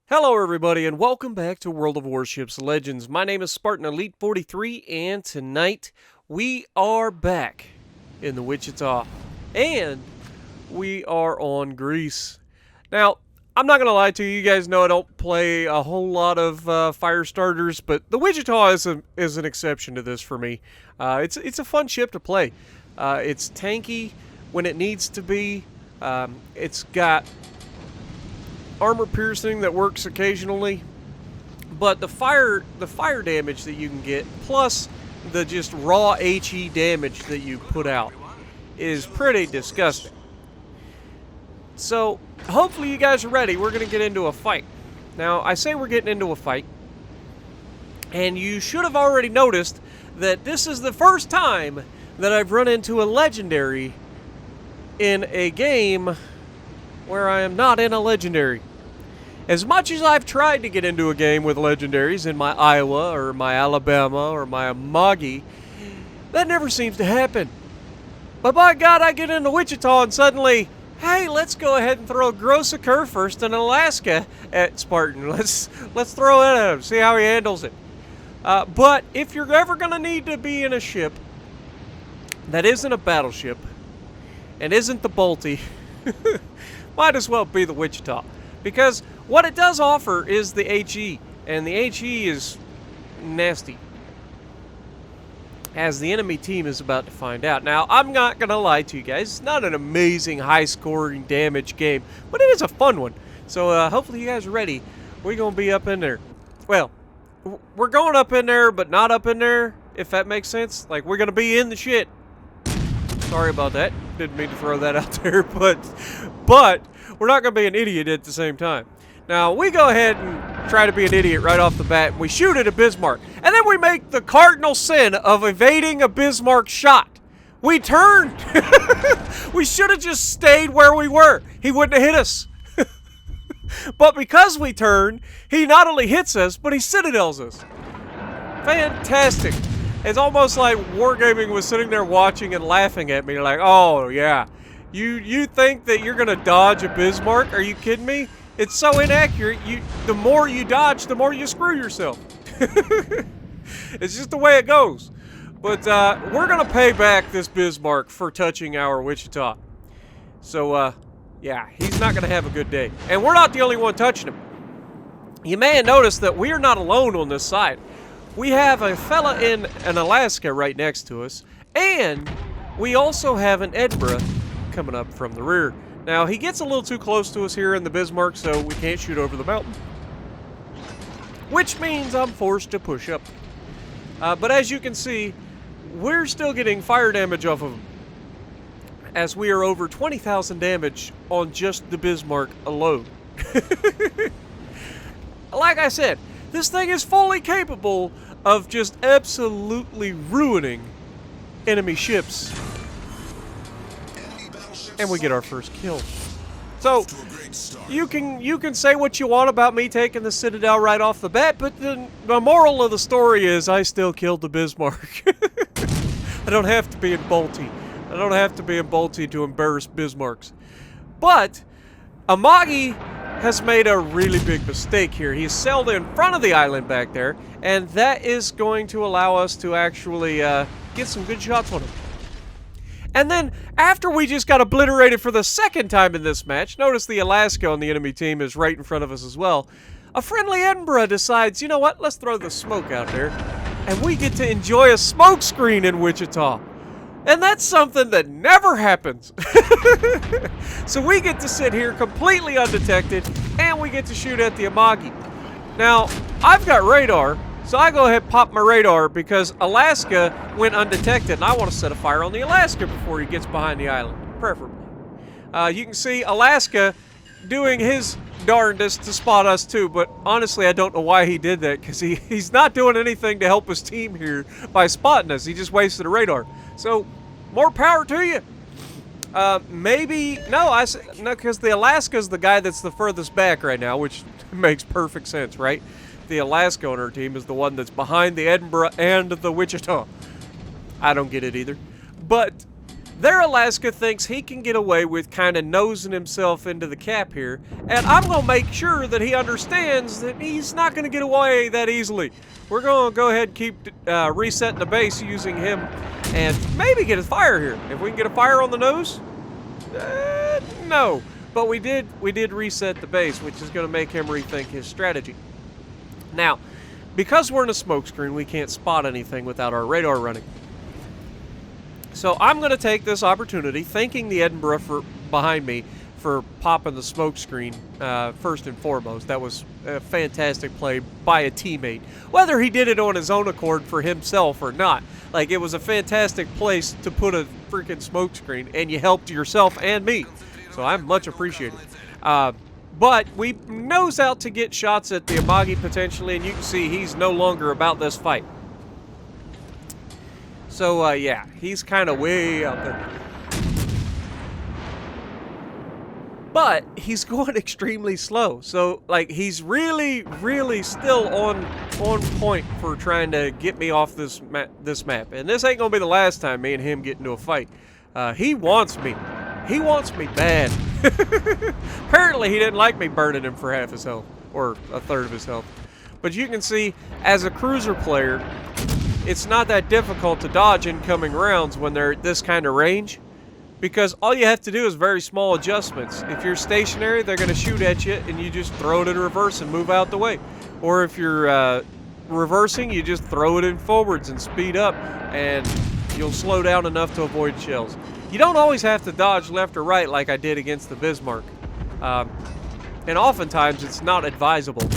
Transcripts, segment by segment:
Hello everybody and welcome back to World of Warships Legends. My name is Spartan Elite 43 and tonight we are back in the Wichita and we are on Greece. Now, I'm not going to lie to you, you guys know I don't play a whole lot of fire starters, but the Wichita is an exception to this for me. It's a fun ship to play. It's tanky when it needs to be. It's got armor piercing that works occasionally, but the fire damage that you can get, plus the just raw HE damage that you put out, is pretty disgusting. So hopefully you guys are ready. We're gonna get into a fight. Now I say we're getting into a fight, and you should have already noticed that this is the first time that I've run into a legendary in a game where I am not in a legendary. As much as I've tried to get into a game with legendaries in my Iowa or my Alabama or my Amagi, that never seems to happen. But by God, I get into Wichita and suddenly, hey, let's go ahead and throw Gross Occur first in Alaska at Spartan. Let's throw it at him, see how he handles it. But if you're ever going to need to be in a ship that isn't a battleship and isn't the Bolty, might as well be the Wichita. Because what it does offer is the HE, and the HE is nasty, as the enemy team is about to find out. Now, I'm not going to lie to you guys, it's not an amazing high-scoring damage game, but it is a fun one. So hopefully you guys are ready. We're going to be up in there. Well, we're going up in there, but not up in there, if that makes sense. Like, we're going to be in the shit. Sorry about that. Didn't mean to throw that out there, but we're not going to be an idiot at the same time. Now, we go ahead and try to be an idiot right off the bat, and we shoot at a Bismarck. And then we make the cardinal sin of evading a Bismarck shot. We turned. We should have just stayed where we were. He wouldn't have hit us. But because we turned, he not only hits us, but he citadels us. Fantastic. It's almost like Wargaming was sitting there watching and laughing at me like, oh, yeah. You think that you're going to dodge a Bismarck? Are you kidding me? It's so inaccurate. The more you dodge, the more you screw yourself. It's just the way it goes. But we're going to pay back this Bismarck for touching our Wichita. So, yeah, he's not going to have a good day. And we're not the only one touching him. You may have noticed that we are not alone on this side. We have a fella in an Alaska right next to us. And we also have an Edinburgh coming up from the rear. Now, he gets a little too close to us here in the Bismarck, so we can't shoot over the mountain. Which means I'm forced to push up. But as you can see, we're still getting fire damage off of him, as we are over 20,000 damage on just the Bismarck alone. Like I said, this thing is fully capable of just absolutely ruining enemy ships. And we get our first kill. So, you can say what you want about me taking the Citadel right off the bat, but the moral of the story is I still killed the Bismarck. I don't have to be in Bolty. I don't have to be in Bolty to embarrass Bismarcks. But Amagi has made a really big mistake here. He's sailed in front of the island back there, and that is going to allow us to actually get some good shots on him. And then, after we just got obliterated for the second time in this match, notice the Alaska on the enemy team is right in front of us as well, a friendly Edinburgh decides, you know what, let's throw the smoke out there, and we get to enjoy a smoke screen in Wichita. And that's something that never happens. So we get to sit here completely undetected, and we get to shoot at the Amagi. Now, I've got radar, so I go ahead and pop my radar because Alaska went undetected, and I want to set a fire on the Alaska before he gets behind the island, preferably. You can see Alaska doing his darndest to spot us too, but honestly I don't know why he did that, because he's not doing anything to help his team here by spotting us. He just wasted a radar. So, more power to you. Maybe, no, because the Alaska's the guy that's the furthest back right now, which makes perfect sense, right? The Alaska on our team is the one that's behind the Edinburgh and the Wichita. I don't get it either. But their Alaska thinks he can get away with kind of nosing himself into the cap here, and I'm going to make sure that he understands that he's not going to get away that easily. We're going to go ahead and keep resetting the base using him, and maybe get a fire here. If we can get a fire on the nose, no. But we did reset the base, which is going to make him rethink his strategy. Now, because we're in a smoke screen, we can't spot anything without our radar running. So I'm going to take this opportunity, thanking the Edinburgh behind me for popping the smoke screen first and foremost. That was a fantastic play by a teammate. Whether he did it on his own accord for himself or not, like, it was a fantastic place to put a freaking smoke screen, and you helped yourself and me. So I'm much appreciated. But we nose out to get shots at the Amagi potentially, and you can see he's no longer about this fight. So, yeah, he's kind of way out there. But he's going extremely slow. So, like, he's really, really still on point for trying to get me off this map. And this ain't going to be the last time me and him get into a fight. He wants me. He wants me bad. Apparently, he didn't like me burning him for half his health, or a third of his health. But you can see, as a cruiser player, it's not that difficult to dodge incoming rounds when they're at this kind of range, because all you have to do is very small adjustments. If you're stationary, they're going to shoot at you, and you just throw it in reverse and move out the way. Or if you're reversing, you just throw it in forwards and speed up, and you'll slow down enough to avoid shells. You don't always have to dodge left or right like I did against the Bismarck. And oftentimes, it's not advisable.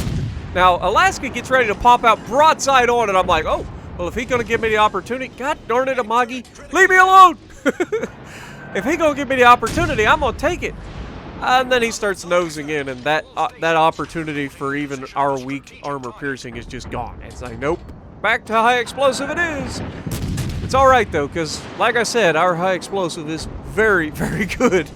Now, Alaska gets ready to pop out broadside on, and I'm like, oh, well, if he's going to give me the opportunity, god darn it, Amagi, leave me alone! If he's going to give me the opportunity, I'm going to take it. And then he starts nosing in, and that opportunity for even our weak armor piercing is just gone. It's like, nope, back to high explosive it is. It's all right, though, because, like I said, our high explosive is very, very good.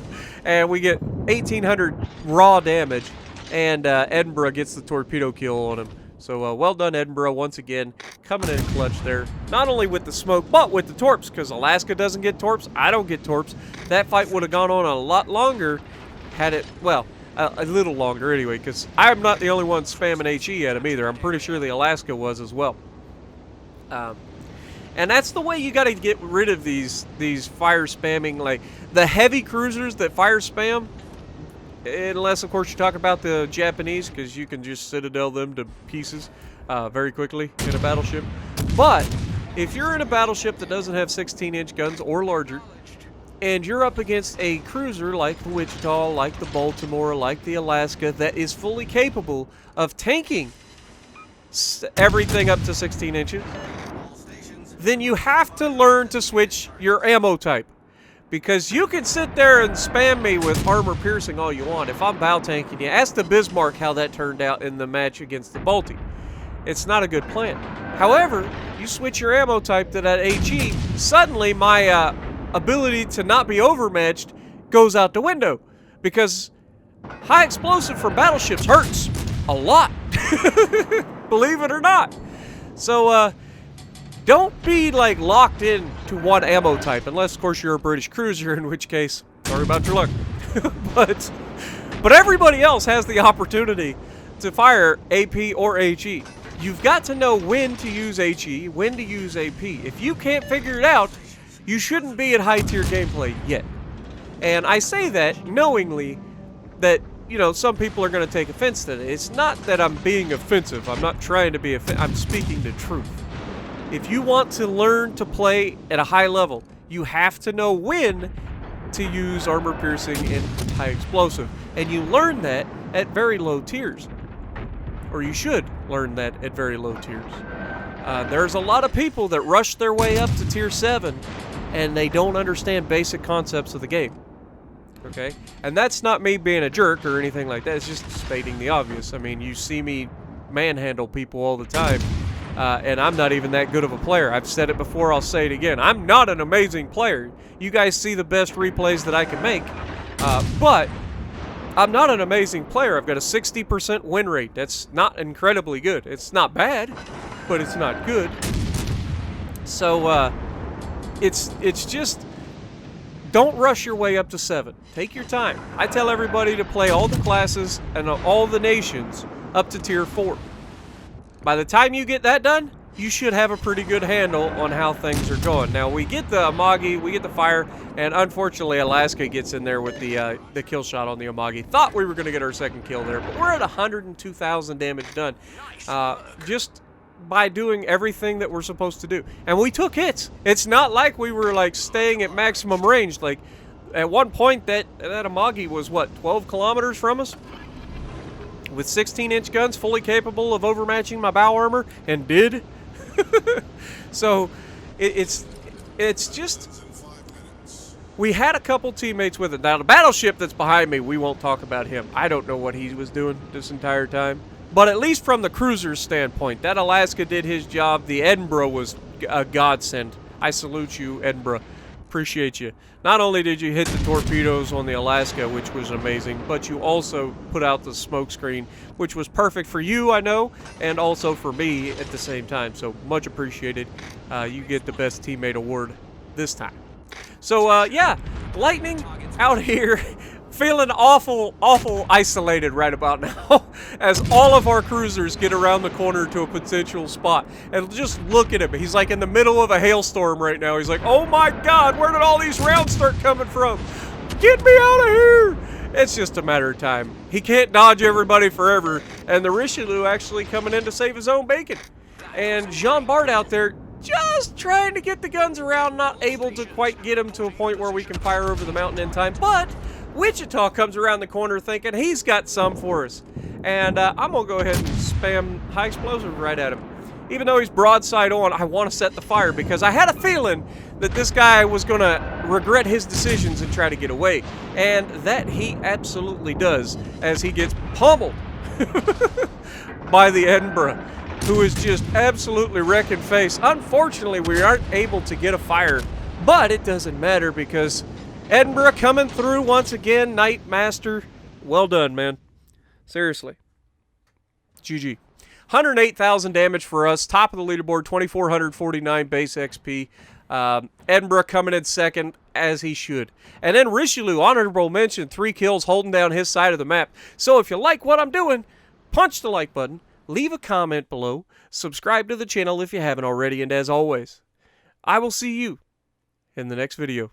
And we get 1,800 raw damage, and Edinburgh gets the torpedo kill on him. So, well done, Edinburgh, once again, coming in clutch there. Not only with the smoke, but with the torps, because Alaska doesn't get torps, I don't get torps. That fight would have gone on a lot longer had it, well, a little longer anyway, because I'm not the only one spamming HE at him either. I'm pretty sure the Alaska was as well. And that's the way you got to get rid of these fire spamming, like the heavy cruisers that fire spam. Unless, of course, you talk about the Japanese, because you can just citadel them to pieces very quickly in a battleship. But if you're in a battleship that doesn't have 16-inch guns or larger, and you're up against a cruiser like the Wichita, like the Baltimore, like the Alaska, that is fully capable of tanking everything up to 16 inches, then you have to learn to switch your ammo type. Because you can sit there and spam me with armor piercing all you want. If I'm bow tanking you, ask the Bismarck how that turned out in the match against the Balti. It's not a good plan. However, you switch your ammo type to that HE, suddenly my ability to not be overmatched goes out the window. Because high explosive from battleships hurts a lot. Believe it or not. So, don't be, like, locked in to one ammo type, unless, of course, you're a British cruiser, in which case, sorry about your luck. But everybody else has the opportunity to fire AP or HE. You've got to know when to use HE, when to use AP. If you can't figure it out, you shouldn't be at high-tier gameplay yet. And I say that knowingly that, you know, some people are going to take offense to it. It's not that I'm being offensive. I'm not trying to be offensive. I'm speaking the truth. If you want to learn to play at a high level, you have to know when to use armor piercing and high explosive. And you learn that at very low tiers. Or you should learn that at very low tiers. There's a lot of people that rush their way up to tier 7 and they don't understand basic concepts of the game. Okay? And that's not me being a jerk or anything like that. It's just stating the obvious. I mean, you see me manhandle people all the time. And I'm not even that good of a player. I've said it before, I'll say it again. I'm not an amazing player. You guys see the best replays that I can make. But I'm not an amazing player. I've got a 60% win rate. That's not incredibly good. It's not bad, but it's not good. So, it's just Don't rush your way up to 7. Take your time. I tell everybody to play all the classes and all the nations up to tier 4. By the time you get that done, you should have a pretty good handle on how things are going. Now, we get the Amagi, we get the fire, and unfortunately Alaska gets in there with the kill shot on the Amagi. Thought we were going to get our second kill there, but we're at 102,000 damage done. Just by doing everything that we're supposed to do. And we took hits. It's not like we were like staying at maximum range. Like at one point that Amagi was what, 12 kilometers from us? With 16-inch guns fully capable of overmatching my bow armor, and did. So it's just, we had a couple teammates with it. Now the battleship that's behind me, we won't talk about him. I don't know what he was doing this entire time. But at least from the cruiser's standpoint, that Alaska did his job. The Edinburgh was a godsend. I salute you, Edinburgh. Appreciate you. Not only did you hit the torpedoes on the Alaska, which was amazing, but you also put out the smoke screen, which was perfect for you, I know, and also for me at the same time. So much appreciated. You get the best teammate award this time. So yeah, Lightning out here. Feeling awful isolated right about now as all of our cruisers get around the corner to a potential spot. And just look at him. He's like in the middle of a hailstorm right now. He's like, oh my God, where did all these rounds start coming from? Get me out of here. It's just a matter of time. He can't dodge everybody forever. And the Richelieu actually coming in to save his own bacon. And Jean Bart out there just trying to get the guns around, not able to quite get him to a point where we can fire over the mountain in time. But Wichita comes around the corner thinking he's got some for us. And I'm going to go ahead and spam high explosive right at him. Even though he's broadside on, I want to set the fire because I had a feeling that this guy was going to regret his decisions and try to get away. And that he absolutely does as he gets pummeled by the Edinburgh, who is just absolutely wrecking face. Unfortunately, we aren't able to get a fire, but it doesn't matter because Edinburgh coming through once again. Knight Master. Well done, man. Seriously. GG. 108,000 damage for us. Top of the leaderboard. 2,449 base XP. Edinburgh coming in second, as he should. And then Richelieu, honorable mention. 3 kills holding down his side of the map. So if you like what I'm doing, punch the like button. Leave a comment below. Subscribe to the channel if you haven't already. And as always, I will see you in the next video.